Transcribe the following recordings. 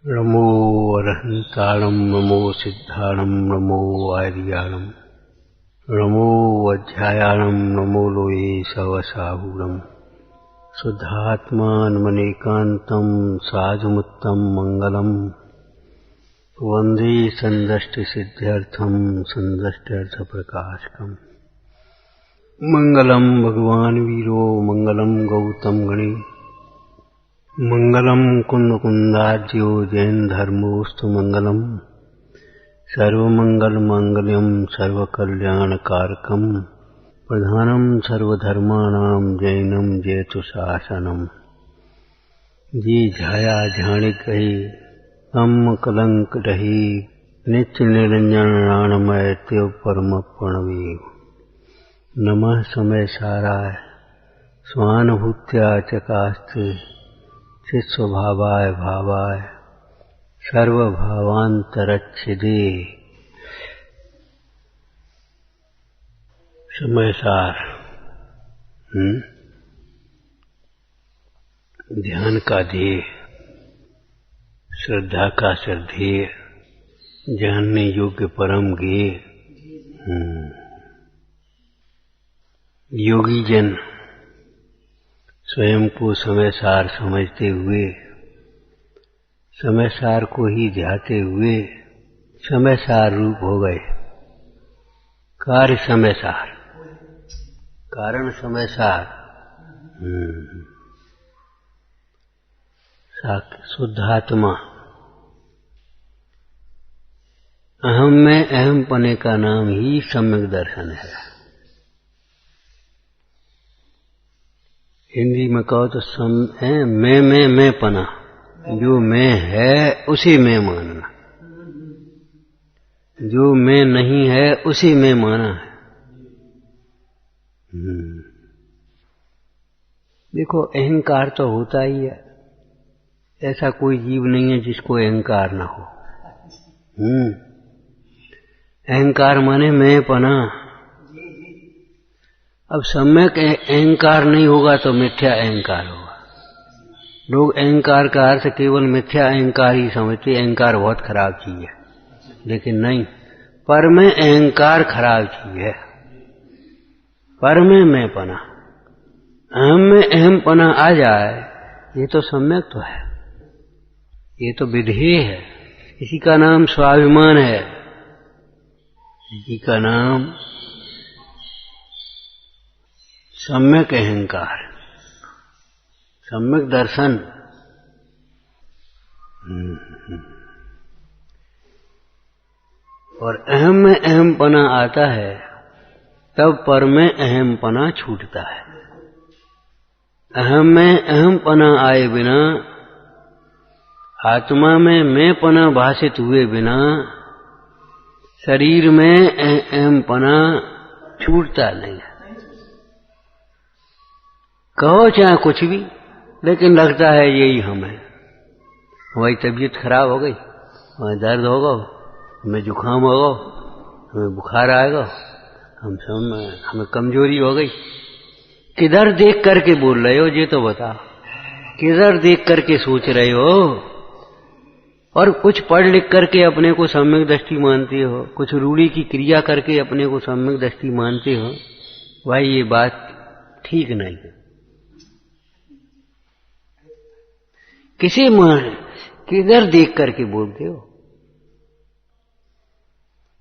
नमो अरहन्ताणं नमो सिद्धाणं नमो आर्याणं नमो अध्यायाणं नमो लोये सवसाहूरम् शुद्धात्मानमनेकान्तं साधुमुत्तं मङ्गलम् वन्दे सन्दष्टिसिद्ध्यर्थं सन्दष्ट्यर्थप्रकाशकम् मङ्गलं भगवान् वीरो मङ्गलं गौतम गणे मङ्गलं कुन्दकुन्दाज्यो जैन धर्मोऽस्तु मङ्गलम् सर्वमङ्गलमाङ्गल्यं सर्वकल्याणकारकम् प्रधानं सर्वधर्माणां जैनं जयतु शासनम् जी झाया झाणिक गही कम कलंक रही नित्य निरंजन राणमय त्यों परम प्रणवी नमः समय साराय स्वानुभूत्या चकास्ते चित स्वभावाय भावाय सर्वभावांतरच्छिदे समय सार ध्यान का ध्येय श्रद्धा का श्रद्धेय जानने योग्य परम गेय योगी जन स्वयं को समय सार समझते हुए समय सार को ही ध्याते हुए समय सार रूप हो गए। कार्य समय सार कारण समय सार शुद्धात्मा अहम में अहम पने का नाम ही सम्यक दर्शन है। हिंदी में कहो तो मैं पना जो मैं है उसी में मानना, जो मैं नहीं है उसी में माना है। देखो अहंकार तो होता ही है, ऐसा कोई जीव नहीं है जिसको अहंकार ना हो। अहंकार माने मैं पना। अब सम्यक अहंकार नहीं होगा तो मिथ्या अहंकार होगा। लोग अहंकार का अर्थ केवल मिथ्या अहंकार ही समझते, अहंकार बहुत खराब चीज है, लेकिन नहीं, पर में अहंकार खराब चीज है। पर में मैं पना, अहम में अहम पना आ जाए, ये तो सम्यक तो है, ये तो विधेय है। इसी का नाम स्वाभिमान है, इसी का नाम सम्यक अहंकार, सम्यक दर्शन। और अहम में अहम पना आता है तब पर में अहम पना छूटता है। अहम में अहम पना आए बिना, आत्मा में मैं पना भाषित हुए बिना शरीर में अहम पना छूटता नहीं है। कहो चाहे कुछ भी, लेकिन लगता है यही हम है। हमारी तबीयत खराब हो गई, हमें दर्द होगा, हमें जुकाम होगा, हमें बुखार आएगा, हमें कमजोरी हो गई। किधर देख करके बोल रहे हो ये तो बता, किधर देख करके सोच रहे हो? और कुछ पढ़ लिख करके अपने को सम्यक दृष्टि मानते हो, कुछ रूढ़ी की क्रिया करके अपने को सम्यक दृष्टि मानते हो। भाई ये बात ठीक नहीं है। किसी किधर देख करके बोलते हो?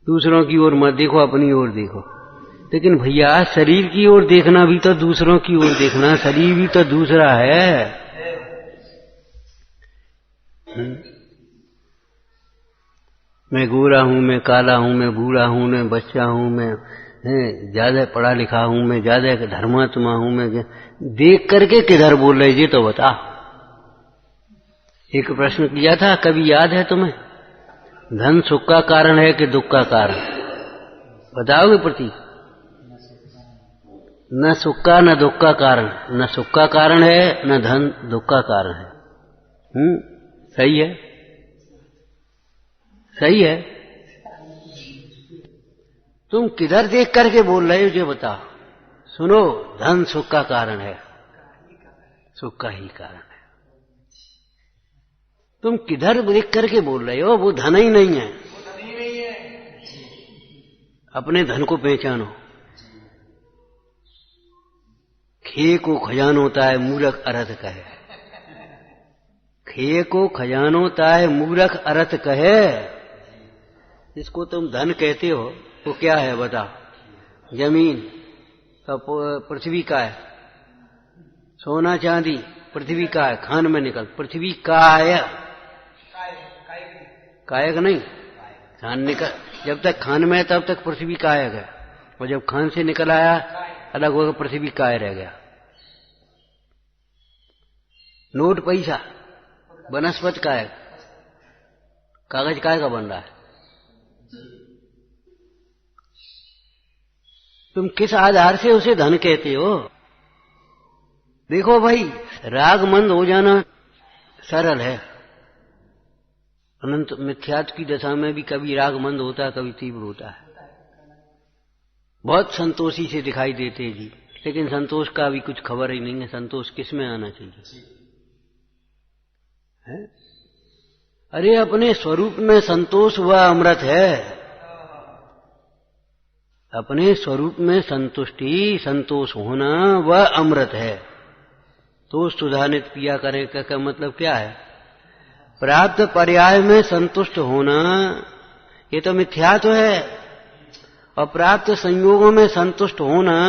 दूसरों की ओर मत देखो, अपनी ओर देखो। लेकिन भैया शरीर की ओर देखना भी तो दूसरों की ओर देखना, शरीर भी तो दूसरा है। मैं गोरा हूं, मैं काला हूं, मैं बूढ़ा हूं, मैं बच्चा हूं, मैं ज्यादा पढ़ा लिखा हूं, मैं ज्यादा धर्मात्मा हूं, मैं देख करके किधर बोल रहे ये तो बता। एक प्रश्न किया था, कभी याद है तुम्हें? धन सुख का कारण है कि दुख का कारण? बताओगे प्रतीक? न सुख का न दुख का कारण, न सुख का कारण है न धन दुख का कारण है। सही है, सही है। तुम किधर देख करके बोल रहे हो ये बताओ। सुनो, धन सुख का कारण है, सुख का ही कारण है। तुम किधर देख करके बोल रहे हो? वो धन ही नहीं है। अपने धन को पहचानो। खे को खजानोता है मूर्ख अरथ कहे। खे को खजानोता है मूर्ख अरथ कहे। जिसको तुम धन कहते हो वो क्या है बताओ? जमीन तो पृथ्वी का है, सोना चांदी पृथ्वी का है, खान में निकल पृथ्वी का है, कायक नहीं। खान निकल जब तक खान में है तब तक पृथ्वी कायक है, और जब खान से निकल आया अलग होकर पृथ्वी काय रह गया। नोट पैसा वनस्पति कायक, कागज काय का बन रहा है? तुम किस आधार से उसे धन कहते हो? देखो भाई, रागमंद हो जाना सरल है। अनंत मिथ्यात्व की दशा में भी कभी रागमंद होता है, कभी तीव्र होता है। बहुत संतोषी से दिखाई देते जी, लेकिन संतोष का भी कुछ खबर ही नहीं है। संतोष किस में आना चाहिए है? अरे अपने स्वरूप में संतोष वह अमृत है। अपने स्वरूप में संतुष्टि संतोष होना वह अमृत है। तो सुधानित पिया करें का मतलब क्या है? प्राप्त पर्याय में संतुष्ट होना ये तो मिथ्यात्व है, और प्राप्त संयोगों में संतुष्ट होना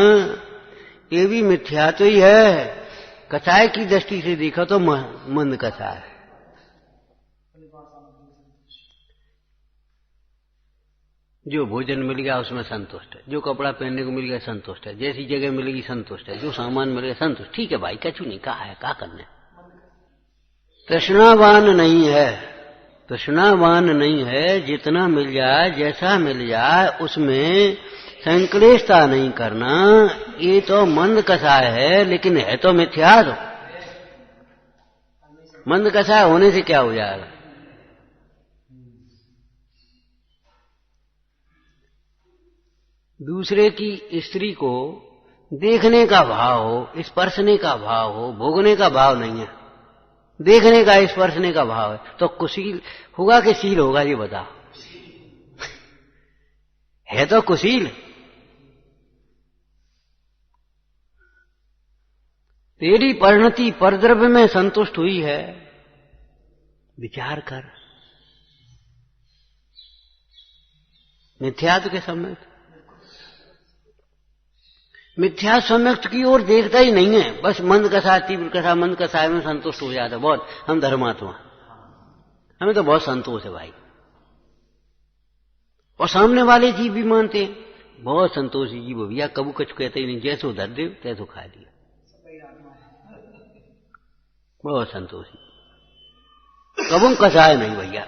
ये भी मिथ्यात्व ही है। कसाय की दृष्टि से देखा तो मंद कसाय है। जो भोजन मिल गया उसमें संतुष्ट है, जो कपड़ा पहनने को मिल गया संतुष्ट है, जैसी जगह मिलेगी संतुष्ट है, जो सामान मिल गया संतुष्ट। ठीक है भाई, कछु नहीं कहा है, क्या करने। तृष्णावान नहीं है, तृष्णावान नहीं है। जितना मिल जाए जैसा मिल जाए उसमें संक्लेशता नहीं करना। ये तो मंद कसाय है, लेकिन है तो मिथ्यात्व। मंद कसाय होने से क्या हो जाएगा? दूसरे की स्त्री को देखने का भाव हो, स्पर्शने का भाव हो, भोगने का भाव नहीं है, देखने का स्पर्शने का भाव है, तो कुशील होगा कि शील होगा? ये बता। है तो कुशील। तेरी परिणति परद्रव्य में संतुष्ट हुई है, विचार कर। मिथ्यात्व के सम्यक, मिथ्या सम्यक्त की ओर देखता ही नहीं है। बस मंद कसा तीव्र कसा मंद कसा में संतुष्ट हो जाता। बहुत हम धर्मात्मा, हमें तो बहुत संतोष है भाई। और सामने वाले जीव भी मानते हैं, बहुत संतोषी जीव भैया, कबू कुछ कहते ही नहीं, जैसो धर दे तैसो खा लिया, बहुत संतोषी। कबू कसाए नहीं भैया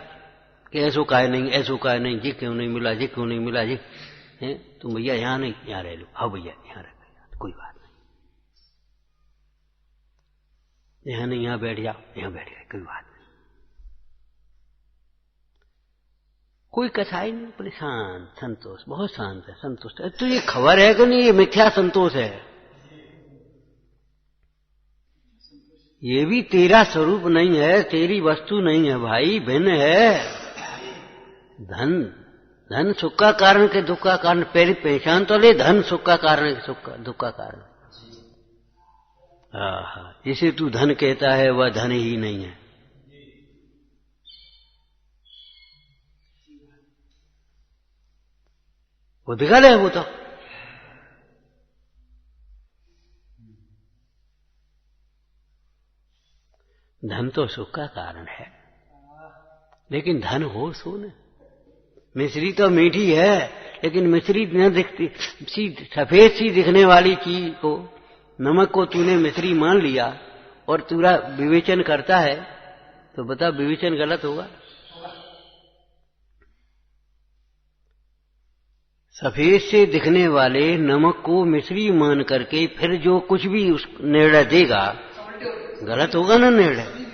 कि ऐसो काय नहीं, ऐसो काय नहीं, जी क्यों नहीं मिला, जी क्यों नहीं मिला, जी है तुम भैया यहाँ नहीं, यहाँ रह लो। हाँ भैया यहाँ रह, कोई बात नहीं, यहाँ नहीं, यहाँ बैठ जाओ, यहाँ बैठ गए, कोई बात नहीं। कोई कसाई नहीं, बड़े शांत संतोष, बहुत शांत है, संतुष्ट है। तो ये खबर है कि नहीं ये मिथ्या संतोष है? ये भी तेरा स्वरूप नहीं है, तेरी वस्तु नहीं है भाई, भिन्न है। धन धन सुख का कारण के दुख का कारण, पहले पहचान तो ले। धन सुख का कारण के दुख का कारण। जिसे तू धन कहता है वह धन ही नहीं है। वो दिखा ले, वो तो धन तो सुख का कारण है, लेकिन धन हो सो न। मिश्री तो मीठी है, लेकिन मिश्री न दिखती, सफेद सी दिखने वाली चीज को, नमक को तूने मिश्री मान लिया और पूरा विवेचन करता है, तो बता विवेचन गलत होगा? सफेद से दिखने वाले नमक को मिश्री मान करके फिर जो कुछ भी उस निर्णय देगा, गलत होगा ना निर्णय।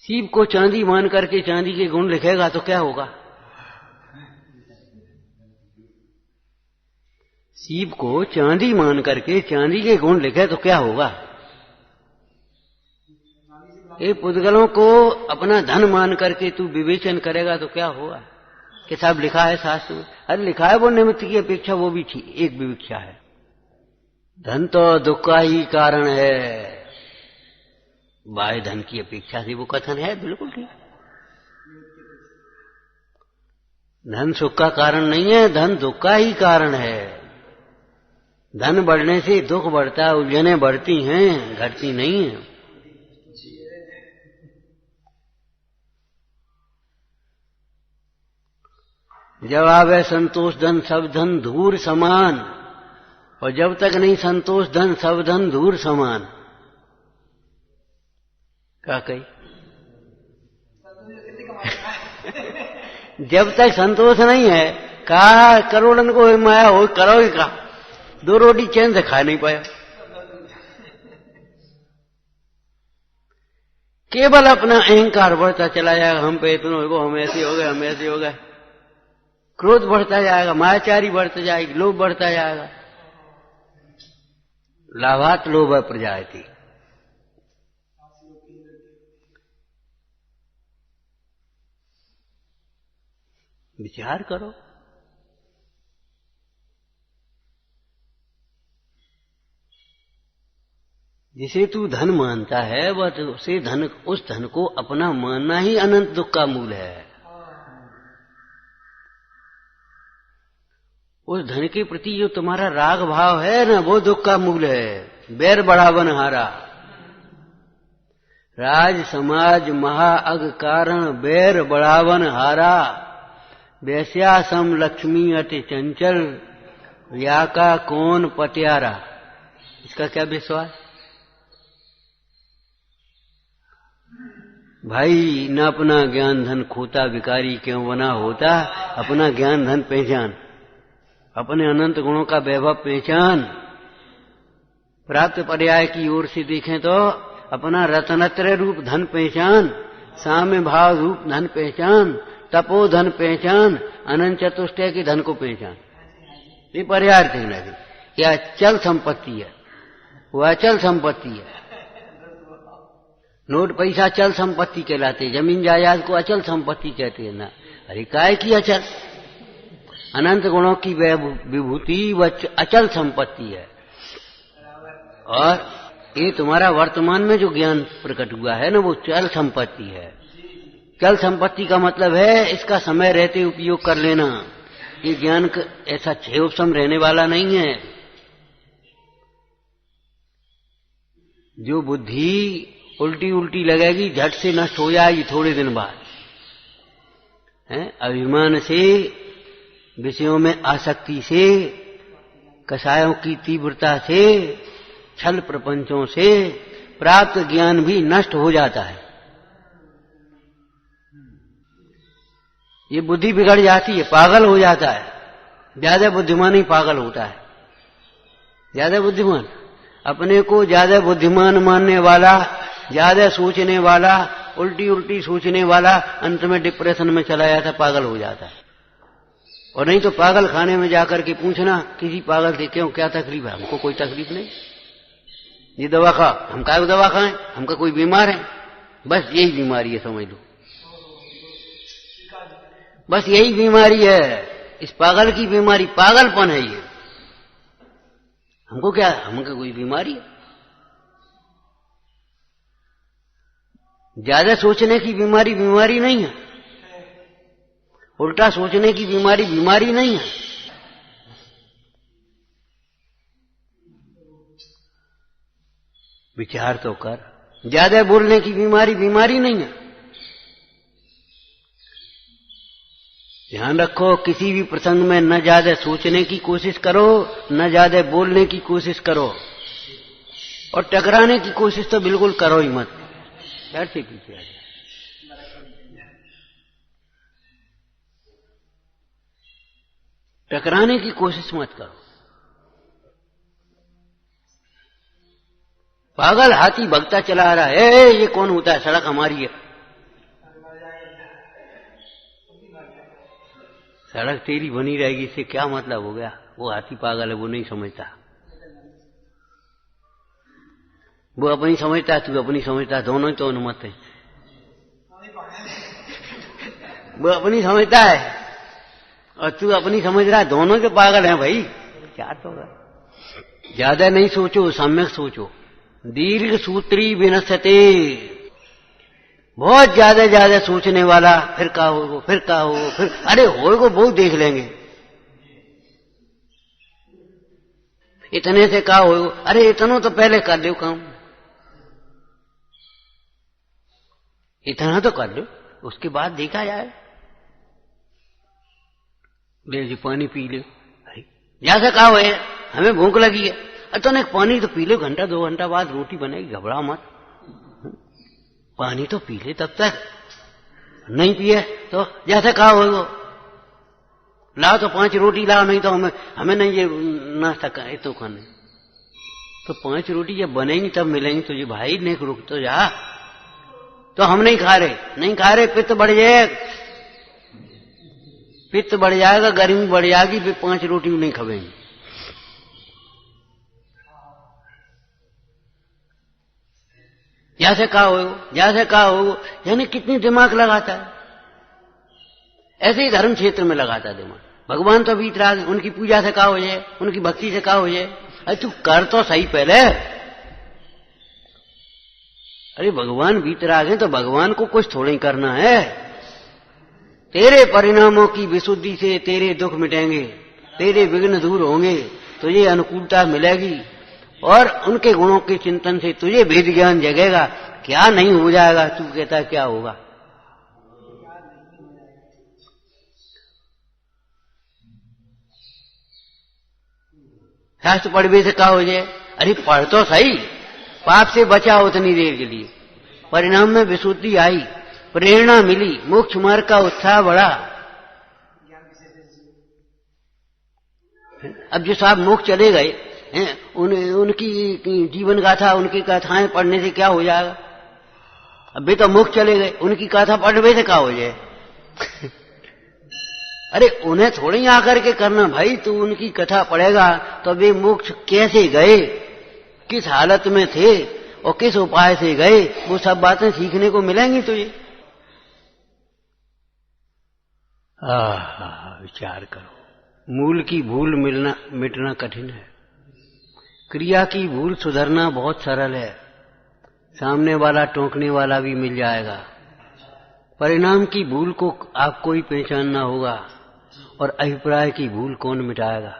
सीप को चांदी मान करके चांदी के गुण लिखेगा तो क्या होगा? सीप को चांदी मान करके चांदी के गुण लिखे तो क्या होगा? ये पुद्गलों को अपना धन मान करके तू विवेचन करेगा तो क्या होगा कि साहब लिखा है शास्त्र में। अरे लिखा है वो निमित्त की अपेक्षा वो भी ठीक एक विवक्षा है। धन तो दुख का ही कारण है, बाह्य धन की अपेक्षा से वो कथन है बिल्कुल ठीक। धन सुख का कारण नहीं है, धन दुख का ही कारण है। धन बढ़ने से दुख बढ़ता है, उलझनें बढ़ती हैं, घटती नहीं है। जब आवे संतोष धन सब धन धूर समान, और जब तक नहीं संतोष धन सब धन धूर समान। क्या कही? जब तक संतोष नहीं है, कहा करोड़न को माया हो करोगे का, दो रोटी चैन से खा नहीं पाया। केवल अपना अहंकार बढ़ता चला जाएगा, हम पे इतना हो, हम ऐसे हो गए, हम ऐसे हो गए। क्रोध बढ़ता जाएगा, मायाचारी बढ़ता जाएगी, लोभ बढ़ता जाएगा। लाभात लोभ प्रजायति। विचार करो। जिसे तू धन मानता है वह तो उसे धन, उस धन को अपना मानना ही अनंत दुख का मूल है। उस धन के प्रति जो तुम्हारा राग भाव है ना, वो दुख का मूल है। बैर बढ़ावन हारा, राज समाज महा अग कारण बैर बढ़ावन हारा। वैस्या सम लक्ष्मी अति चंचल, या का कौन पटियारा। इसका क्या विश्वास भाई? न अपना ज्ञान धन खोता, विकारी क्यों बना होता। अपना ज्ञान धन पहचान, अपने अनंत गुणों का वैभव पहचान। प्राप्त पर्याय की ओर से देखें तो अपना रत्नत्रय रूप धन पहचान, साम्य भाव रूप धन पहचान, तपो धन पहचान, अनंत चतुष्टय के धन को पहचान। ये पर्याय देखना है। यह अचल संपत्ति है, वह अचल संपत्ति है। नोट पैसा अचल संपत्ति कहलाते, जमीन जायदाद को अचल संपत्ति कहते हैं ना। अरे काय की अचल? अनंत गुणों की विभूति वह अचल संपत्ति है। और ये तुम्हारा वर्तमान में जो ज्ञान प्रकट हुआ है ना, वो चल संपत्ति है। चल संपत्ति का मतलब है इसका समय रहते उपयोग कर लेना। ये ज्ञान ऐसा क्षेपसम रहने वाला नहीं है। जो बुद्धि उल्टी उल्टी लगेगी, झट से नष्ट हो जाएगी थोड़े दिन बाद। अभिमान से, विषयों में आसक्ति से, कषायों की तीव्रता से, छल प्रपंचों से प्राप्त ज्ञान भी नष्ट हो जाता है। ये बुद्धि बिगड़ जाती है, पागल हो जाता है। ज्यादा बुद्धिमान ही पागल होता है। ज्यादा बुद्धिमान, अपने को ज्यादा बुद्धिमान मानने वाला, ज्यादा सोचने वाला, उल्टी उल्टी सोचने वाला अंत में डिप्रेशन में चला जाता, पागल हो जाता है। और नहीं तो पागल खाने में जाकर के पूछना किसी पागल से, क्यों क्या तकलीफ है? हमको कोई तकलीफ नहीं, ये दवा खा। हम क्या दवा खाएं? हमका कोई बीमार है? बस यही बीमारी है, समझ लो। बस यही बीमारी है, इस पागल की बीमारी पागलपन है ये। हमको क्या, हमको कोई बीमारी है? ज्यादा सोचने की बीमारी बीमारी नहीं है, उल्टा सोचने की बीमारी बीमारी नहीं है। विचार तो कर। ज्यादा बोलने की बीमारी बीमारी नहीं है। ध्यान रखो, किसी भी प्रसंग में न ज्यादा सोचने की कोशिश करो, न ज्यादा बोलने की कोशिश करो, और टकराने की कोशिश तो बिल्कुल करो ही मत। डर से पीछे आ जाए, टकराने की कोशिश मत करो। पागल हाथी भगता चला आ रहा है, ये कौन होता है? सड़क हमारी है। सड़क तेरी बनी रहेगी, इससे क्या मतलब हो गया? वो हाथी पागल है, वो नहीं समझता। वो अपनी समझता है, तू अपनी समझता है, दोनों ही तो अनुमत है। वो अपनी समझता है और तू अपनी समझ रहा है, दोनों के पागल हैं भाई। क्या तो ज्यादा नहीं सोचो, सम्यक सोचो। दीर्घ सूत्री विनश्यते, बहुत ज्यादा सोचने वाला फिर का हो, फिर का हो, फिर अरे होएगो बहुत देख लेंगे। इतने से का हो, अरे इतना तो पहले कर लो काम, इतना तो कर लो, उसके बाद देखा जाए। ले जी पानी पी लो, जैसे कहा हुआ है हमें भूख लगी है, तो नहीं पानी तो पी लो, घंटा 2 घंटा बाद रोटी बनेगी, घबरा मत, पानी तो पी ले। तब तक नहीं पिए तो जैसे कहा हो, लाओ तो 5 रोटी लाओ, नहीं तो हमें नहीं ये नाश्ता करे तो खाने। तो 5 रोटी जब बनेगी तब मिलेंगी तुझे भाई, नहीं रुक तो जा। तो हम नहीं खा रहे, पित्त बढ़ जाएगा, पित्त बढ़ जाएगा, गर्मी बढ़ जाएगी, फिर 5 रोटी नहीं खाएंगे। जैसे कहा हो, यानी कितनी दिमाग लगाता है। ऐसे ही धर्म क्षेत्र में लगाता है दिमाग। भगवान तो वीतराग, उनकी पूजा से कहा हो जाए, उनकी भक्ति से कहा हो जाए, अरे तू कर तो सही पहले। अरे भगवान वीतराग है तो भगवान को कुछ थोड़ा ही करना है। तेरे परिणामों की विशुद्धि से तेरे दुख मिटेंगे, तेरे विघ्न दूर होंगे, तुझे अनुकूलता मिलेगी, और उनके गुणों के चिंतन से तुझे वेद ज्ञान जगेगा। क्या नहीं हो जाएगा, तू कहता क्या होगा। शास्त्र पढ़वे से क्या हो जाए, अरे पढ़ तो सही, पाप से बचा उतनी देर के लिए, परिणाम में विशुद्धि आई, प्रेरणा मिली, मोक्ष मार्ग का उत्साह बढ़ा। अब जो साहब मोक्ष चले गए, उनकी जीवन गाथा, उनकी कथाएं पढ़ने से क्या हो जाएगा। अभी तो मोक्ष चले गए, उनकी कथा पढ़ने से क्या हो जाए। अरे उन्हें थोड़ी आकर के करना भाई, तू उनकी कथा पढ़ेगा तो वे मोक्ष कैसे गए, किस हालत में थे और किस उपाय से गए, वो सब बातें सीखने को मिलेंगी तुझे। विचार करो, मूल की भूल मिटना कठिन है, क्रिया की भूल सुधरना बहुत सरल है। सामने वाला टोकने वाला भी मिल जाएगा, परिणाम की भूल को आपको ही पहचानना होगा, और अभिप्राय की भूल कौन मिटाएगा।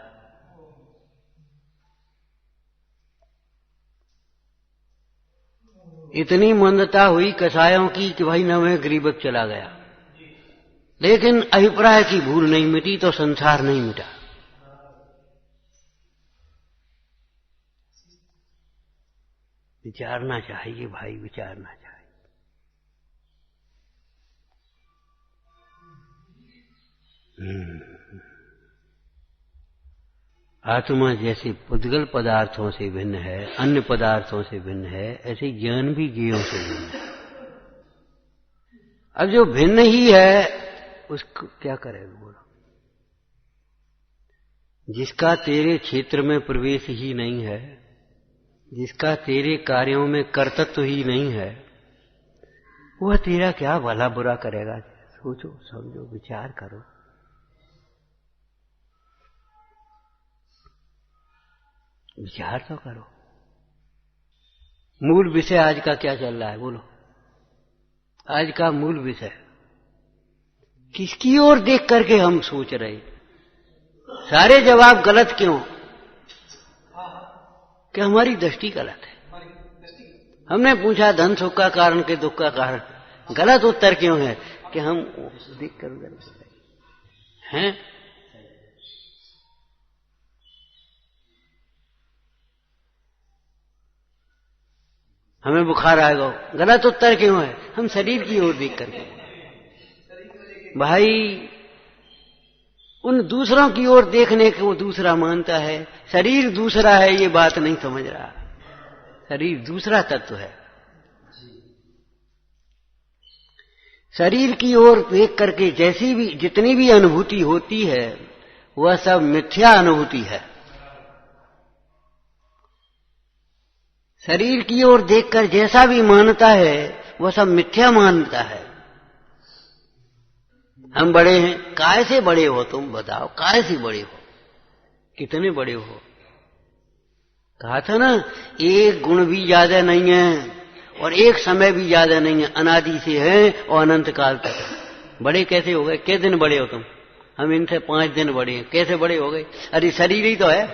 इतनी मंदता हुई कसायों की कि भाई नवे गरीबक चला गया, लेकिन अभिप्राय की भूल नहीं मिटी तो संसार नहीं मिटा। विचारना चाहिए भाई, विचारना चाहिए। आत्मा जैसे पुद्गल पदार्थों से भिन्न है, अन्य पदार्थों से भिन्न है, ऐसे ज्ञान भी ज्ञेयों से भिन्न है। अब जो भिन्न ही है उसको क्या करेगा बोलो। जिसका तेरे क्षेत्र में प्रवेश ही नहीं है, जिसका तेरे कार्यों में कर्तृत्व ही नहीं है, वह तेरा क्या भला बुरा करेगा। सोचो, समझो, विचार करो। विचार तो करो। मूल विषय आज का क्या चल रहा है बोलो। आज का मूल विषय किसकी ओर देख करके हम सोच रहे। सारे जवाब गलत क्यों, कि हमारी दृष्टि गलत है। हमने पूछा धन सुख का कारण के दुख का कारण, गलत उत्तर क्यों है कि हम देख कर गलत हैं। हमें बुखार आएगा, गलत उत्तर क्यों है, हम शरीर की ओर देख करके। भाई उन दूसरों की ओर देखने को दूसरा मानता है, शरीर दूसरा है, ये बात नहीं समझ रहा। शरीर दूसरा तत्व है। शरीर की ओर देख करके जैसी भी जितनी भी अनुभूति होती है वह सब मिथ्या अनुभूति है। शरीर की ओर देखकर जैसा भी मानता है वो सब मिथ्या मानता है। हम बड़े हैं, काय से बड़े हो तुम बताओ, काय से बड़े हो, कितने बड़े हो? कहा था ना, एक गुण भी ज्यादा नहीं है और एक समय भी ज्यादा नहीं है, अनादि से है और अनंत काल तक है। बड़े कैसे हो गए? कितने दिन बड़े हो तुम? हम इनसे 5 दिन बड़े हैं। कैसे बड़े हो गए? अरे शरीर ही तो है।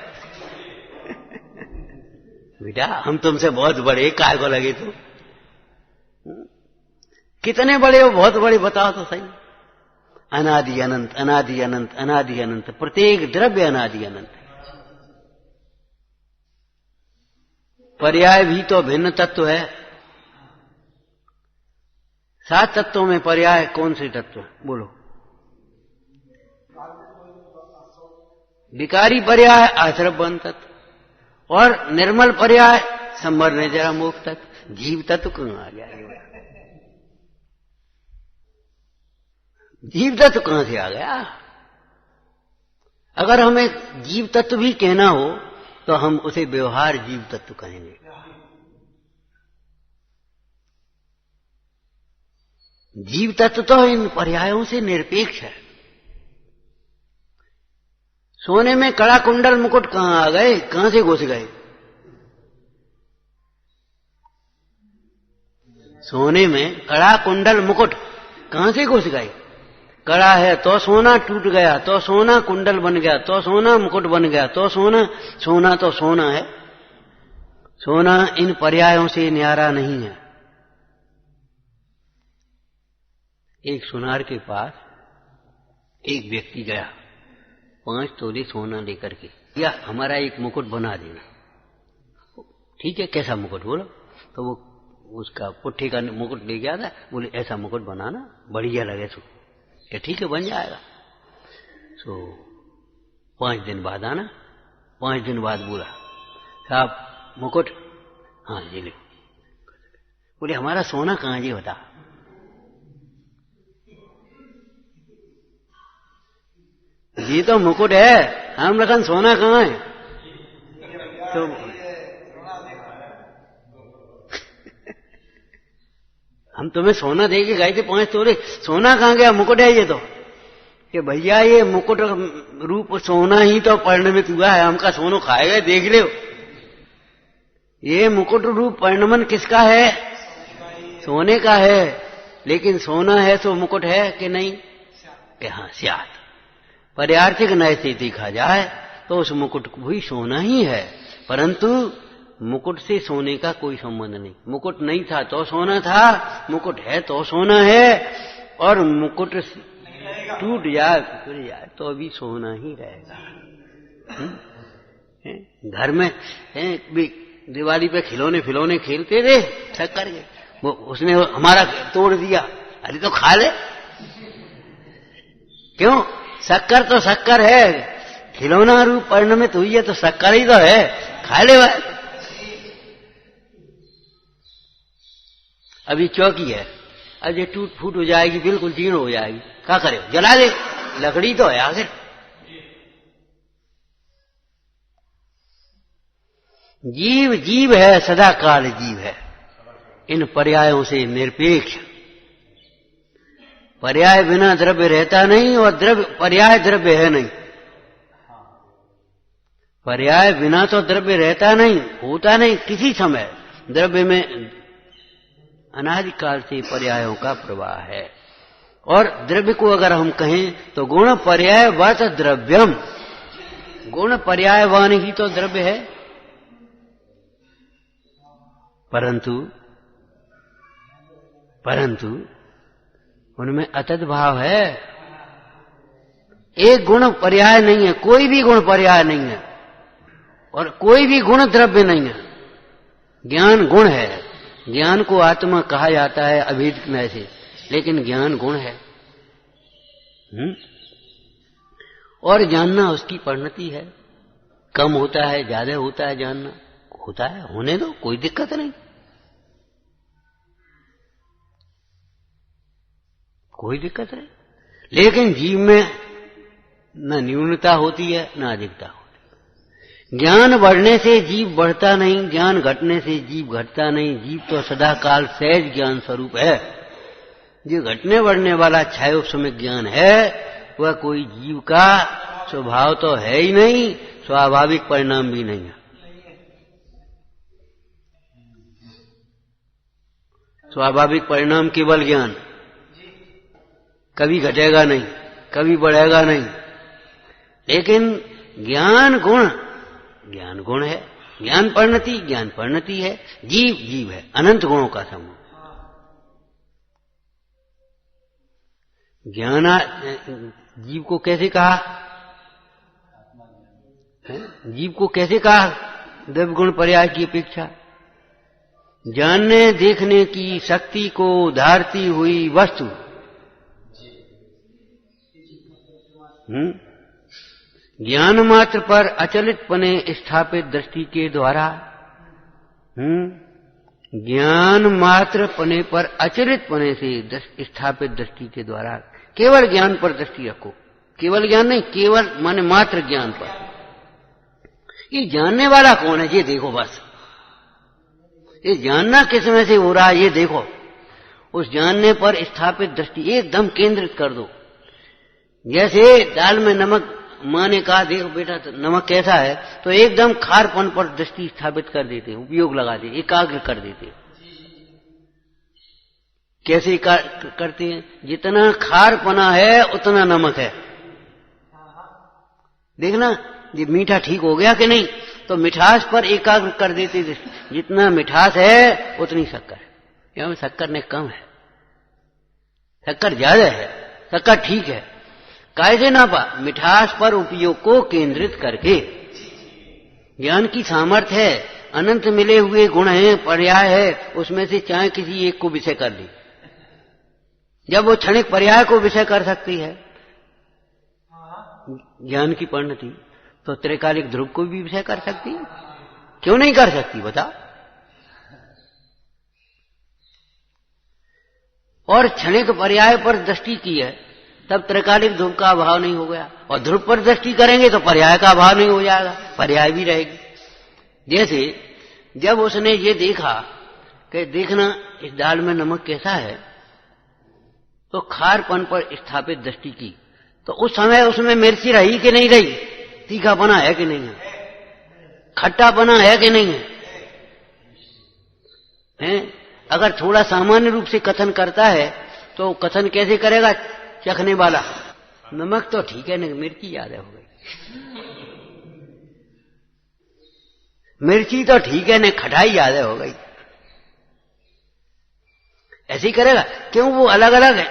बेटा हम तुमसे बहुत बड़े, काय को लगे तुम? कितने बड़े हो? बहुत बड़े बताओ तो सही। अनादि अनंत, अनादि अनंत, अनादि अनंत, प्रत्येक द्रव्य अनादि अनंत। पर्याय भी तो भिन्न तत्व है। 7 तत्वों में पर्याय कौन से तत्व बोलो? विकारी पर्याय आश्रवण तत्व और निर्मल पर्याय संवर जरा मोक्ष तत्व। जीव तत्व कहां आ गया? जीव तत्व कहां से आ गया? अगर हमें जीव तत्व भी कहना हो तो हम उसे व्यवहार जीव तत्व कहेंगे। जीव तत्व तो इन पर्यायों से निरपेक्ष है। सोने में कड़ा कुंडल मुकुट कहां आ गए? कहां से घुस गए? सोने में कड़ा कुंडल मुकुट कहां से घुस गए? कड़ा है तो सोना टूट गया, तो सोना कुंडल बन गया, तो सोना मुकुट बन गया, तो सोना। सोना तो सोना है। सोना इन पर्यायों से न्यारा नहीं है। एक सुनार के पास एक व्यक्ति गया 5 तोले सोना लेकर के, या हमारा एक मुकुट बना देना। ठीक है, कैसा मुकुट बोलो? तो वो उसका पुट्ठी का मुकुट ले गया था। बोले ऐसा मुकुट बनाना, बढ़िया लगे तो। क्या ठीक है, बन जाएगा। तो 5 दिन बाद आना। 5 दिन बाद बोला साहब मुकुट, हाँ ये ले। बोले हमारा सोना कहां जी? बता। ये तो मुकुट है, हम रखन सोना कहां है? तो हम तुम्हें सोना दे के गए थे 5 तोले, सोना कहां गया? मुकुट है ये तो। कि भैया ये मुकुट रूप सोना ही तो परिणमित हुआ है, हमका सोनो खाएगा, देख लो। ये मुकुट रूप परिणमन किसका है? सोने का है। लेकिन सोना है तो मुकुट है कि नहीं? कि हाँ स्यात। पर्यार्थिक नय से देखा जाए तो उस मुकुट को भी सोना ही है, परंतु मुकुट से सोने का कोई संबंध नहीं। मुकुट नहीं था तो सोना था, मुकुट है तो सोना है, और मुकुट टूट जाए टूट जाए तो अभी सोना ही रहेगा। घर में दिवाली पे खिलौने खेलते थे, शक्कर के, वो उसने हमारा तोड़ दिया। अरे तो खा ले, क्यों? शक्कर तो शक्कर है, खिलौना रूप परिणमित हुई है तो शक्कर ही तो है, खा ले भाई। अभी चौकी है, अब ये टूट फूट हो जाएगी, बिल्कुल जीर्ण हो जाएगी, क्या करे? जला दे, लकड़ी तो है आखिर। जीव जीव है, सदा काल जीव है, इन पर्यायों से निरपेक्ष। पर्याय बिना द्रव्य रहता नहीं और पर्याय द्रव्य है नहीं। पर्याय बिना तो द्रव्य रहता नहीं, होता नहीं किसी समय। द्रव्य में अनादिकाल से पर्यायों का प्रवाह है। और द्रव्य को अगर हम कहें तो गुण पर्यायवत द्रव्यम, गुण पर्यायवान ही तो द्रव्य है। परंतु उनमें अतद भाव है। एक गुण पर्याय नहीं है, कोई भी गुण पर्याय नहीं है, और कोई भी गुण द्रव्य नहीं है। ज्ञान गुण है, ज्ञान को आत्मा कहा जाता है अभेद में से, लेकिन ज्ञान गुण है। और जानना उसकी परिणति है, कम होता है ज्यादा होता है, जानना होता है, होने दो, कोई दिक्कत नहीं, कोई दिक्कत नहीं। लेकिन जीव में न न्यूनता होती है न अधिकता होती है। ज्ञान बढ़ने से जीव बढ़ता नहीं, ज्ञान घटने से जीव घटता नहीं। जीव तो सदा काल सहज ज्ञान स्वरूप है। जो घटने बढ़ने वाला क्षयोप समय ज्ञान है वह कोई जीव का स्वभाव तो है ही नहीं, स्वाभाविक परिणाम भी नहीं है। स्वाभाविक परिणाम केवल ज्ञान, कभी घटेगा नहीं, कभी बढ़ेगा नहीं। लेकिन ज्ञान गुण है, ज्ञान परिणति है। जीव जीव है, अनंत गुणों का समूह। ज्ञान जीव को कैसे कहा? जीव को कैसे कहा? द्रव्य गुण पर्याय की अपेक्षा जानने देखने की शक्ति को धारती हुई वस्तु। ज्ञान मात्र पर अचलित पने स्थापित दृष्टि के द्वारा, ज्ञान मात्र पने पर अचलित पने से स्थापित दृष्टि के द्वारा केवल ज्ञान पर दृष्टि रखो। केवल ज्ञान नहीं, केवल माने मात्र ज्ञान पर। ये जानने वाला कौन है ये देखो बस। ये जानना किस में से हो रहा है ये देखो। उस जानने पर स्थापित दृष्टि एकदम केंद्रित कर दो। जैसे दाल में नमक, माँ ने कहा देखो बेटा तो नमक कैसा है, तो एकदम खारपन पर दृष्टि स्थापित कर देते, उपयोग लगा देते, एकाग्र कर देते। कैसे करते हैं? जितना खारपना है उतना नमक है। देखना ये मीठा ठीक हो गया कि नहीं, तो मिठास पर एकाग्र कर देते। जितना मिठास है उतनी शक्कर है, क्योंकि शक्कर ने कम है, शक्कर ज्यादा है, शक्कर ठीक है। कैसे ना पा? मिठास पर उपयोग को केंद्रित करके। ज्ञान की सामर्थ्य है, अनंत मिले हुए गुण हैं, पर्याय है, उसमें से चाहे किसी एक को विषय कर ली। जब वो क्षणिक पर्याय को विषय कर सकती है ज्ञान की परिणति, तो त्रैकालिक ध्रुव को भी विषय कर सकती है। क्यों नहीं कर सकती बता? और क्षणिक पर्याय पर दृष्टि की है, तब त्रैकालिक ध्रुव का अभाव नहीं हो गया। और ध्रुव पर दृष्टि करेंगे तो पर्याय का अभाव नहीं हो जाएगा, पर्याय भी रहेगी। जैसे जब उसने ये देखा कि देखना इस दाल में नमक कैसा है, तो खारपन पर स्थापित दृष्टि की, तो उस समय उसमें मिर्ची रही कि नहीं रही, तीखापना है कि नहीं है, खट्टापना है कि नहीं है? अगर थोड़ा सामान्य रूप से कथन करता है तो कथन कैसे करेगा चखने वाला? नमक तो ठीक है, नहीं मिर्ची ज्यादा हो गई, मिर्ची तो ठीक है, नहीं खटाई ज्यादा हो गई, ऐसे ही करेगा। क्यों? वो अलग अलग है,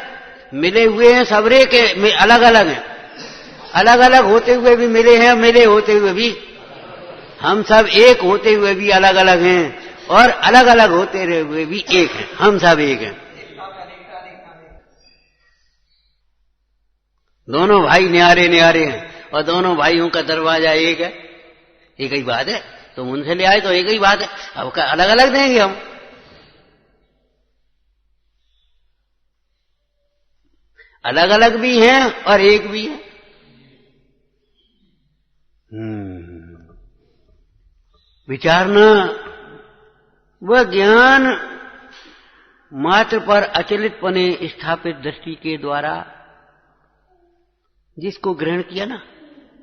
मिले हुए हैं, सबरे के अलग अलग हैं, अलग अलग होते हुए भी मिले हैं, मिले होते हुए भी हम सब एक होते हुए भी अलग अलग हैं, और अलग अलग होते हुए भी एक हैं, हम सब एक हैं। दोनों भाई न्यारे न्यारे हैं और दोनों भाइयों का दरवाजा एक है, एक ही बात है। तुम उनसे ले आए तो एक ही बात है, अब अलग अलग देंगे हम। अलग अलग भी हैं और एक भी है। विचारना वह ज्ञान मात्र पर अचलित पने स्थापित दृष्टि के द्वारा जिसको ग्रहण किया ना,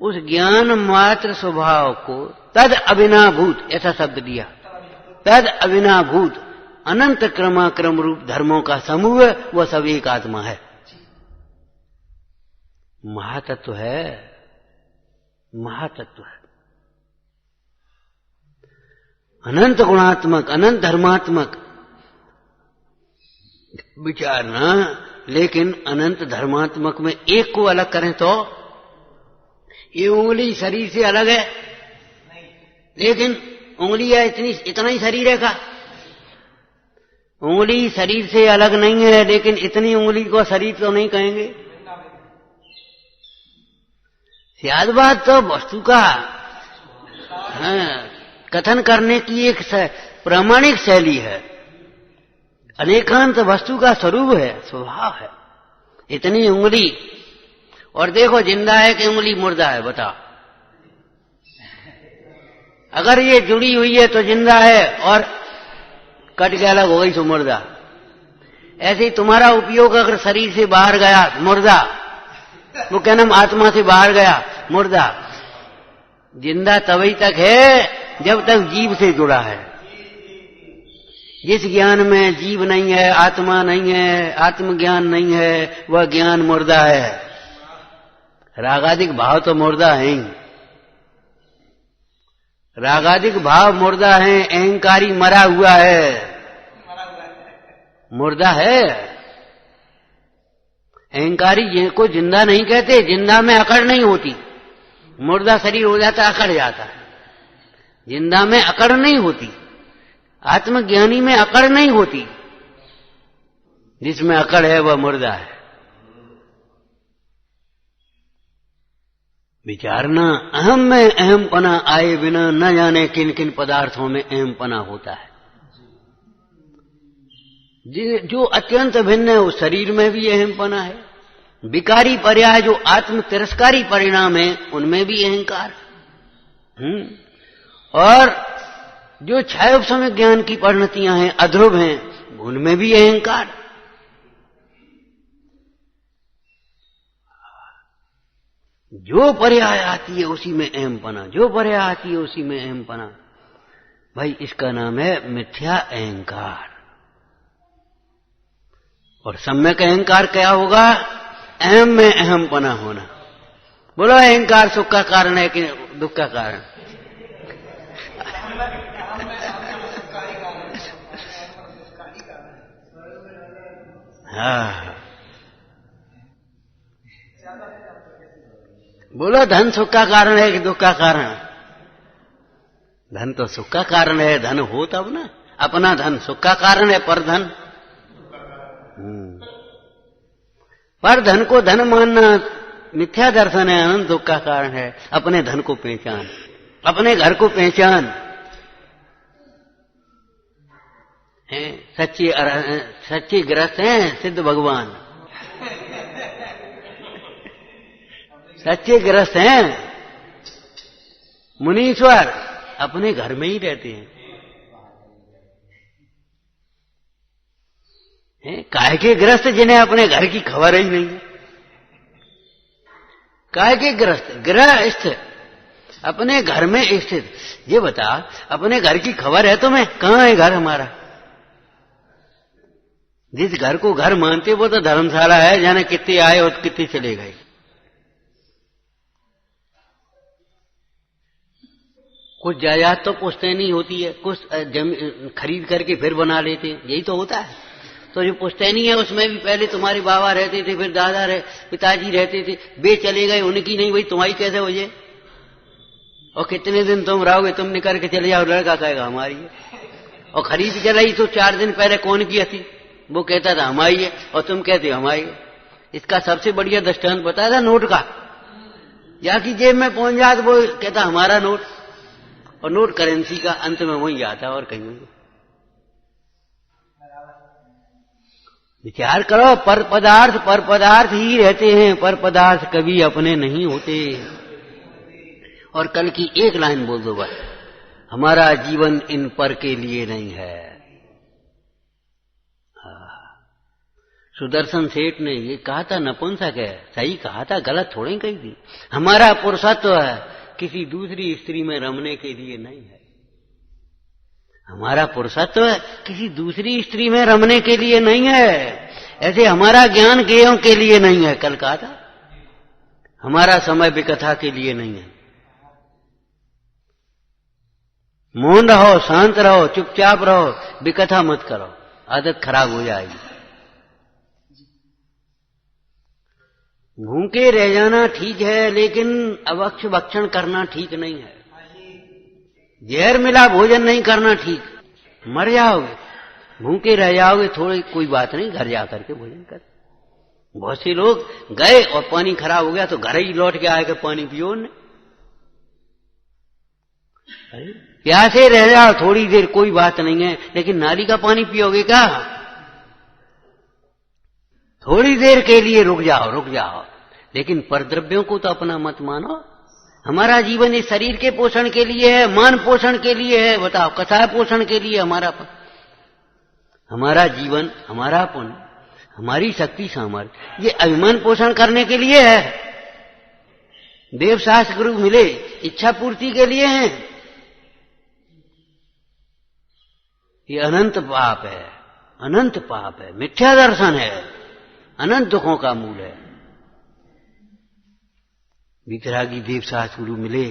उस ज्ञान मात्र स्वभाव को तद अविनाभूत, ऐसा शब्द दिया, तद अविनाभूत अनंत क्रमाक्रम रूप धर्मों का समूह, वह सब एक आत्मा है। महातत्व है, महातत्व है, अनंत गुणात्मक, अनंत धर्मात्मक विचारना। लेकिन अनंत धर्मात्मक में एक को अलग करें तो ये उंगली शरीर से अलग है, लेकिन उंगली है इतना ही शरीर है का? उंगली शरीर से अलग नहीं है, लेकिन इतनी उंगली को शरीर तो नहीं कहेंगे। शायद बात तो वस्तु का कथन करने की एक प्रामाणिक शैली है, अनेकांत वस्तु का स्वरूप है, स्वभाव है। इतनी उंगली, और देखो जिंदा है कि उंगली मुर्दा है, बताओ? अगर ये जुड़ी हुई है तो जिंदा है, और कट के अलग हो गई तो मुर्दा। ऐसे ही तुम्हारा उपयोग अगर शरीर से बाहर गया, मुर्दा। वो कहना आत्मा से बाहर गया, मुर्दा। जिंदा तभी तक है जब तक जीव से जुड़ा है। जिस ज्ञान में जीव नहीं है, आत्मा नहीं है, आत्मज्ञान नहीं है, वह ज्ञान मुर्दा है। रागादिक भाव तो मुर्दा है ही। रागादिक भाव मुर्दा है, अहंकारी मरा हुआ है, मुर्दा है। अहंकारी को जिंदा नहीं कहते, जिंदा में अकड़ नहीं होती। मुर्दा शरीर हो जाता है, अकड़ जाता है। जिंदा में अकड़ नहीं होती, आत्मज्ञानी में अकड़ नहीं होती। जिसमें अकड़ है वह मुर्दा है। विचारना, अहम में अहमपना आए बिना न जाने किन किन पदार्थों में अहमपना होता है। जो अत्यंत भिन्न है उस शरीर में भी अहमपना है। विकारी पर्याय जो आत्म तिरस्कारी परिणाम है उनमें भी अहंकार। और जो क्षय समय ज्ञान की परिणतियां हैं, अध्रुव हैं, उनमें भी अहंकार। जो पर्याय आती है उसी में अहमपना, जो पर्याय आती है उसी में अहमपना। भाई इसका नाम है मिथ्या अहंकार। और सम्यक अहंकार क्या होगा? अहम में अहमपना होना। बोलो अहंकार सुख का कारण है कि दुख का कारण? हाँ, बोलो धन सुख का कारण है कि दुख का कारण? धन तो सुख का कारण है, धन हो तब ना। अपना धन सुख का कारण है, पर धन पर धन को धन मानना मिथ्या दर्शन है, अनंत दुख का कारण है। अपने धन को पहचान, अपने घर को पहचान। सच्चे गृहस्थ हैं सिद्ध भगवान, सच्चे गृहस्थ हैं मुनीश्वर, अपने घर में ही रहते हैं। काहे के गृहस्थ जिन्हें अपने घर की खबर ही नहीं। काहे के गृहस्थ? गृहस्थ अपने घर में स्थित। ये बता, अपने घर की खबर है तुम्हें? कहां है घर हमारा? जिस घर को घर मानते वो तो धर्मशाला है, जाने कितने आए और कितने चले गए। कुछ जायदाद तो पुश्तैनी होती है, कुछ खरीद करके फिर बना लेते हैं, यही तो होता है। तो जो पुश्तैनी है उसमें भी पहले तुम्हारे बाबा रहते थे, फिर दादा पिताजी रहते थे, वे चले गए, उनकी नहीं, वही तुम्हारी कैसे हो जाए? और कितने दिन तुम रहोगे? तुम निकल के चले जाओ, लड़का कहेगा हमारी है। और खरीद चलाई तो 4 दिन पहले कौन की थी? वो कहता था हमारी है, और तुम कहते हो हमारी है। इसका सबसे बढ़िया दृष्टांत बताया था नोट का। जाकी जेब में पहुंच जाता वो कहता हमारा नोट, और नोट करेंसी का अंत में वही आता और कहीं। विचार करो, पर पदार्थ ही रहते हैं, पर पदार्थ कभी अपने नहीं होते। और कल की एक लाइन बोल दो बस, हमारा जीवन इन पर के लिए नहीं है। सुदर्शन सेठ ने ये कहा था, नपुंसक है, सही कहा था, गलत थोड़ी कही थी। हमारा पुरुषत्व है किसी दूसरी स्त्री में रमने के लिए नहीं है। हमारा पुरुषत्व किसी दूसरी स्त्री में रमने के लिए नहीं है। ऐसे हमारा ज्ञान गेयों के लिए नहीं है, कल कहा था। हमारा समय विकथा के लिए नहीं है। मौन रहो, शांत रहो, चुपचाप रहो, विकथा मत करो, आदत खराब हो जाएगी। भूखे रह जाना ठीक है, लेकिन अवक्ष भक्षण करना ठीक नहीं है। जहर मिला भोजन नहीं करना ठीक। मर जाओगे, भूखे रह जाओगे, थोड़ी कोई बात नहीं, घर जाकर के भोजन कर। बहुत से लोग गए और पानी खराब हो गया तो घर ही लौट के आएगा, पानी पियो ने। प्यासे रह जाओ थोड़ी देर, कोई बात नहीं है, लेकिन नाली का पानी पियोगे क्या? थोड़ी देर के लिए रुक जाओ, लेकिन परद्रव्यों को तो अपना मत मानो। हमारा जीवन इस शरीर के पोषण के लिए है, मान पोषण के लिए है, बताओ, कथा पोषण के लिए हमारा जीवन, हमारा पुण्य, हमारी शक्ति सामर्थ्य, ये अभिमान पोषण करने के लिए है। देव शास्त्र गुरु मिले इच्छा पूर्ति के लिए हैं। ये अनंत पाप है, अनंत पाप है, मिथ्या दर्शन है, अनंत दुखों का मूल है। वितरागी देव शास्त्र गुरु मिले,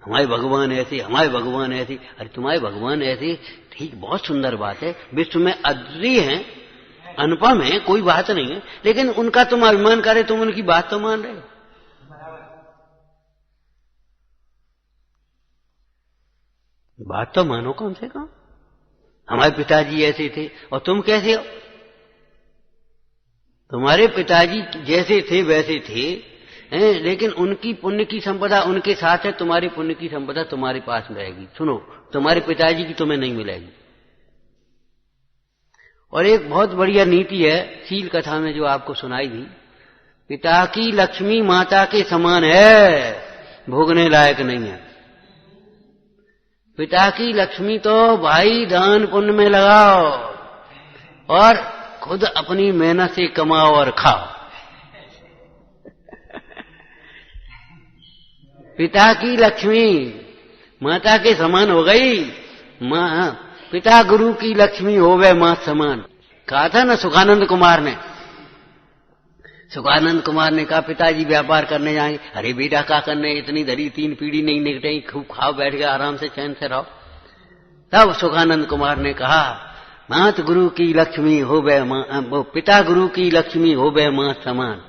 हमारे भगवान ऐसे, हमारे भगवान ऐसे। अरे तुम्हारे भगवान ऐसे, ठीक, बहुत सुंदर बात है, विश्व में अद्वितीय हैं, अनुपम है, कोई बात नहीं है, लेकिन उनका तुम अभिमान करे, तुम उनकी बात तो मान रहे हो। बात तो मानो कम से कम। हमारे पिताजी ऐसे थे और तुम कैसे हो? तुम्हारे पिताजी जैसे थे वैसे थे, लेकिन उनकी पुण्य की संपदा उनके साथ है, तुम्हारी पुण्य की संपदा तुम्हारे पास रहेगी। सुनो, तुम्हारे पिताजी की तुम्हें नहीं मिलेगी। और एक बहुत बढ़िया नीति है शील कथा में जो आपको सुनाई थी, पिता की लक्ष्मी माता के समान है, भोगने लायक नहीं है। पिता की लक्ष्मी तो भाई दान पुण्य में लगाओ और खुद अपनी मेहनत से कमाओ और खाओ। पिता की लक्ष्मी माता के समान हो गई, पिता गुरु की लक्ष्मी होवे मां समान। कहा था ना सुखानंद कुमार ने। सुखानंद कुमार ने कहा पिताजी व्यापार करने जाएंगे। अरे बेटा क्या करने, इतनी धरी 3 पीढ़ी नहीं निकटेगी, खूब खाओ, बैठ गए आराम से, चैन से रहो। तब सुखानंद कुमार ने कहा मात गुरु की लक्ष्मी होवे मां, पिता गुरु की लक्ष्मी होवे मां समान।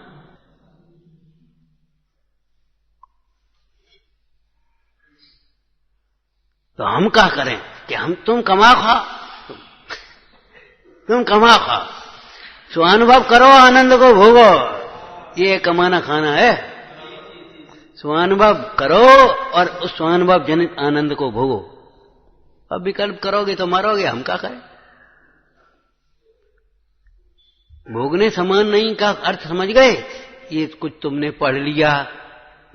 तो हम क्या करें कि तुम कमा खाओ, तुम कमा खाओ, स्वानुभव करो, आनंद को भोगो। ये कमाना खाना है। स्वानुभव करो और उस स्वानुभव जनित आनंद को भोगो। अब विकल्प करोगे तो मरोगे, हम क्या करें? भोगने समान नहीं का अर्थ समझ गए? ये कुछ तुमने पढ़ लिया,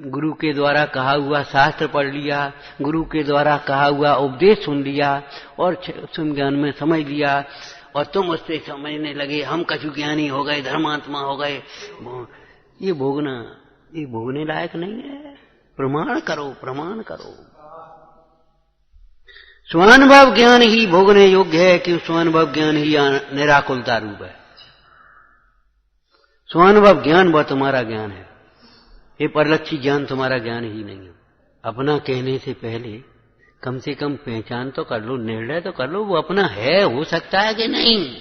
गुरु के द्वारा कहा हुआ शास्त्र पढ़ लिया, गुरु के द्वारा कहा हुआ उपदेश सुन लिया और तुम ज्ञान में समझ लिया और तुम उससे समझने लगे, हम कछु ज्ञानी हो गए, धर्मात्मा हो गए। ये भोगना, ये भोगने लायक नहीं है। प्रमाण करो, प्रमाण करो। स्वानुभव ज्ञान ही भोगने योग्य है कि स्वानुभव ज्ञान ही निराकुलता रूप है। स्वानुभव ज्ञान वह तुम्हारा ज्ञान है, ये परलक्षी ज्ञान तुम्हारा ज्ञान ही नहीं है। अपना कहने से पहले कम से कम पहचान तो कर लो, निर्णय तो कर लो वो अपना है, हो सकता है कि नहीं।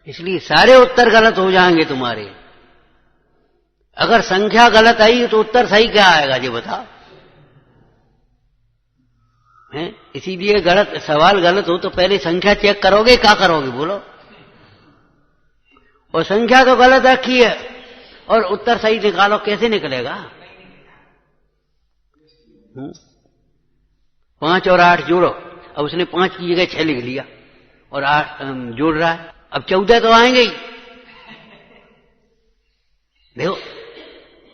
इसलिए सारे उत्तर गलत हो जाएंगे तुम्हारे। अगर संख्या गलत आई तो उत्तर सही क्या आएगा ये बताओ? हैं? इसीलिए गलत सवाल गलत हो तो पहले संख्या चेक करोगे, क्या करोगे बोलो? और संख्या तो गलत रखी है और उत्तर सही निकालो, कैसे निकलेगा? 5 और 8 जोड़ो। अब उसने 5 की जगह 6 लिख लिया और 8 जोड़ रहा है, अब 14 तो आएंगे ही। देखो,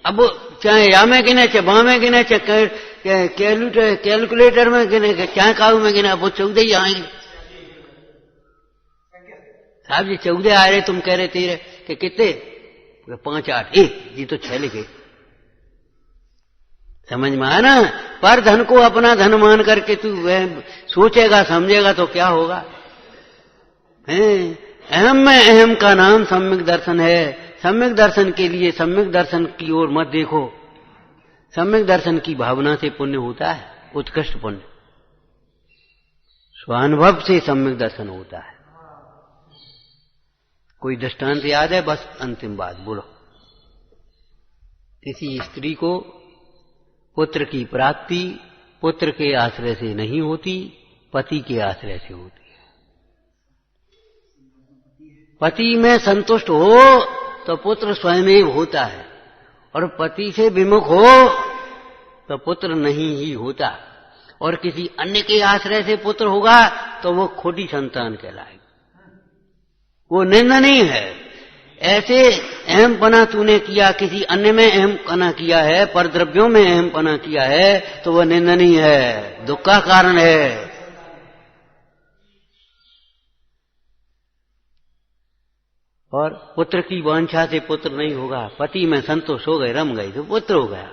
अब चाहे या में गिने, चाहे बा में गिने, चाहे कैलकुलेटर में गिने, चाहे काऊ में गिने, वो 14 ही आएंगे। साहब जी 14 आ रहे, तुम कह रहे थे कि कितने? 5 8 ये तो 6 लिखे। समझ में आया ना? पर धन को अपना धन मान करके तू सोचेगा समझेगा तो क्या होगा? अहम में अहम का नाम सम्यक दर्शन है। सम्यक दर्शन के लिए सम्यक दर्शन की ओर मत देखो। सम्यक दर्शन की भावना से पुण्य होता है, उत्कृष्ट पुण्य। स्वानुभव से सम्यक दर्शन होता है। कोई दृष्टांत याद है? बस अंतिम बात बोलो। किसी स्त्री को पुत्र की प्राप्ति पुत्र के आश्रय से नहीं होती, पति के आश्रय से होती है। पति में संतुष्ट हो तो पुत्र स्वयं होता है, और पति से विमुख हो तो पुत्र नहीं ही होता। और किसी अन्य के आश्रय से पुत्र होगा तो वो खोटी संतान कहलाएगा, वो निंदनीय है। ऐसे अहम पना तूने किया, किसी अन्य में अहम पना किया है, पर द्रव्यों में अहम पना किया है, तो वह निंदनीय है, दुख का कारण है। और पुत्र की वांछा से पुत्र नहीं होगा, पति में संतोष हो गए, रम गई तो पुत्र हो गया।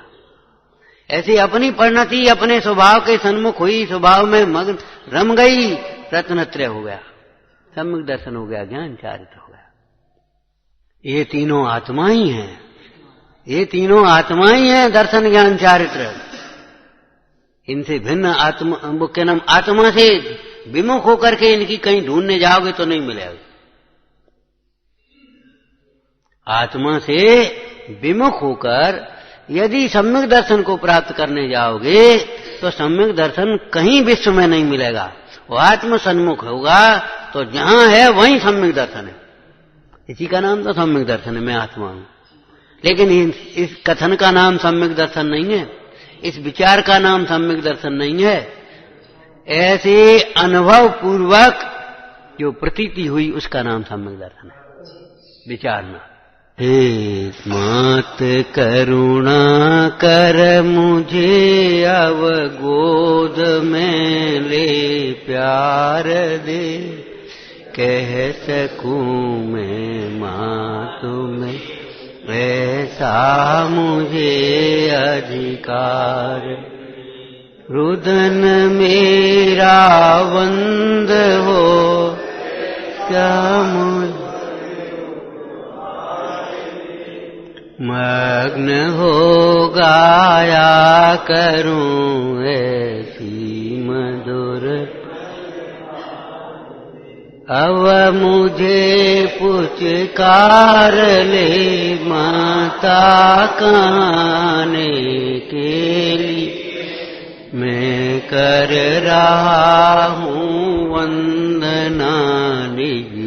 ऐसे अपनी परिणति अपने स्वभाव के सन्मुख हुई, स्वभाव में मग्न रम गई, रत्नत्रय हो गया, सम्यक दर्शन हो गया, ज्ञान चारित्र हो गया। ये तीनों आत्मा ही हैं, ये तीनों आत्मा ही हैं, दर्शन ज्ञान चारित्र। इनसे भिन्न आत्मा के नाम आत्मा से विमुख होकर के इनकी कहीं ढूंढने जाओगे तो नहीं मिलेगा। आत्मा से विमुख होकर यदि सम्यक दर्शन को प्राप्त करने जाओगे तो सम्यक दर्शन कहीं विश्व में नहीं मिलेगा। वो आत्म सन्मुख होगा तो जहां है वहीं सम्यक दर्शन है। इसी का नाम तो सम्यक दर्शन है, मैं आत्मा हूं। लेकिन इस कथन का नाम सम्यक दर्शन नहीं है, इस विचार का नाम सम्यक दर्शन नहीं है। ऐसे अनुभव पूर्वक जो प्रतीति हुई उसका नाम सम्यक दर्शन है, विचारना। हे मात करुणा कर मुझे अब गोद में ले प्यार दे, कह सकूं मैं माँ तुम्हें ऐसा मुझे अधिकार। रुदन मेरा बंद हो क्या मुझे मग्न हो गाया करूं ऐसी मधुर। अब मुझे पुचकार ले माता कहने के लिए, मैं कर रहा हूँ वंदना निज